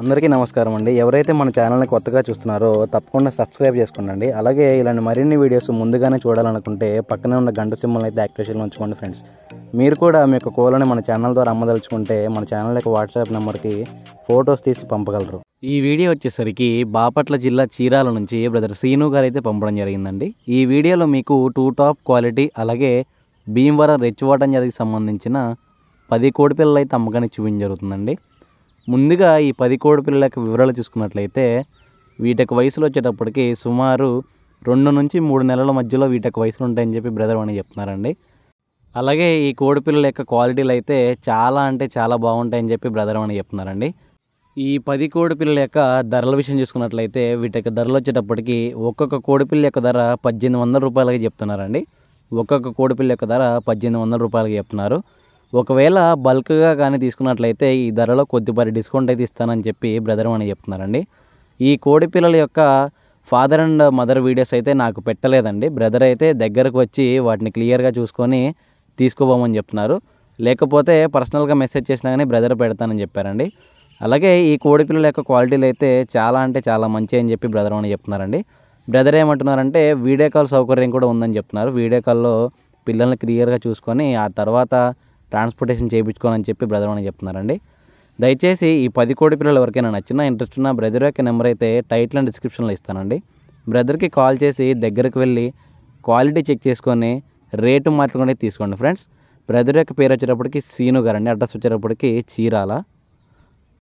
అందరికీ నమస్కారం అండి. ఎవరైతే మన ఛానల్ని కొత్తగా చూస్తున్నారో తప్పకుండా సబ్స్క్రైబ్ చేసుకోండి. అలాగే ఇలాంటి మరిన్ని వీడియోస్ ముందుగానే చూడాలనుకుంటే పక్కనే ఉన్న గంట సింబల్ని అయితే యాక్టివేషన్లో ఉంచుకోండి ఫ్రెండ్స్. మీరు కూడా మీ యొక్క కోళ్ళని మన ఛానల్ ద్వారా అమ్మదలుచుకుంటే మన ఛానల్ యొక్క వాట్సాప్ నెంబర్కి ఫొటోస్ తీసి పంపగలరు. ఈ వీడియో వచ్చేసరికి బాపట్ల జిల్లా చీరాల నుంచి బ్రదర్ సీను గారు అయితే పంపడం జరిగిందండి. ఈ వీడియోలో మీకు 2 టాప్ క్వాలిటీ అలాగే భీమవరం రెచ్చివాటం జాతికి సంబంధించిన 10 కోడి పిల్లలు అయితే అమ్మకానికి చూపించడం జరుగుతుందండి. ముందుగా ఈ 10 కోడి పిల్లల యొక్క వివరాలు చూసుకున్నట్లయితే వీటి వయసులో వచ్చేటప్పటికి సుమారు 2 నుంచి 3 నెలల మధ్యలో వీటి వయసులు ఉంటాయని చెప్పి బ్రదర్ అని చెప్తున్నారండి. అలాగే ఈ కోడి పిల్లల యొక్క క్వాలిటీలు అయితే చాలా అంటే చాలా బాగుంటాయని చెప్పి బ్రదర్ అని చెప్తున్నారండి. ఈ 10 కోడి పిల్లల యొక్క ధరల విషయం చూసుకున్నట్లయితే వీటి యొక్క ధరలు వచ్చేటప్పటికి ఒక్కొక్క కోడి పిల్ల యొక్క ధర 1800 రూపాయలకి చెప్తున్నారండి. ఒక్కొక్క కోడి పిల్ల యొక్క ధర 1800 రూపాయలకి చెప్తున్నారు. ఒకవేళ బల్క్గా కానీ తీసుకున్నట్లయితే ఈ ధరలో కొద్దిపాటి డిస్కౌంట్ అయితే ఇస్తానని చెప్పి బ్రదర్ అని చెప్తున్నారండి. ఈ కోడి పిల్లల యొక్క ఫాదర్ అండ్ మదర్ వీడియోస్ అయితే నాకు పెట్టలేదండి. బ్రదర్ అయితే దగ్గరకు వచ్చి వాటిని క్లియర్గా చూసుకొని తీసుకోబోమని చెప్తున్నారు. లేకపోతే పర్సనల్గా మెసేజ్ చేసినా కానీ బ్రదర్ పెడతానని చెప్పారండి. అలాగే ఈ కోడి పిల్లల యొక్క క్వాలిటీలు అయితే చాలా అంటే చాలా మంచి అని చెప్పి బ్రదర్ అని చెప్తున్నారండి. బ్రదర్ ఏమంటున్నారంటే వీడియో కాల్ సౌకర్యం కూడా ఉందని చెప్తున్నారు. వీడియో కాల్లో పిల్లల్ని క్లియర్గా చూసుకొని ఆ తర్వాత ట్రాన్స్పోర్టేషన్ చేయించుకోవాలని చెప్పి బ్రదర్ అని చెప్తున్నారండి. దయచేసి ఈ 10 కోడి పిల్లలు ఎవరికైనా నచ్చినా ఇంట్రెస్ట్ ఉన్న బ్రదర్ యొక్క నెంబర్ అయితే టైటిల్ అండ్ డిస్క్రిప్షన్లో ఇస్తానండి. బ్రదర్కి కాల్ చేసి దగ్గరికి వెళ్ళి క్వాలిటీ చెక్ చేసుకొని రేటు మాట్లాడుకొని తీసుకోండి ఫ్రెండ్స్. బ్రదర్ యొక్క పేరు వచ్చేటప్పటికి సీను గారు అండి. అడ్రస్ వచ్చేటప్పటికి చీరాల.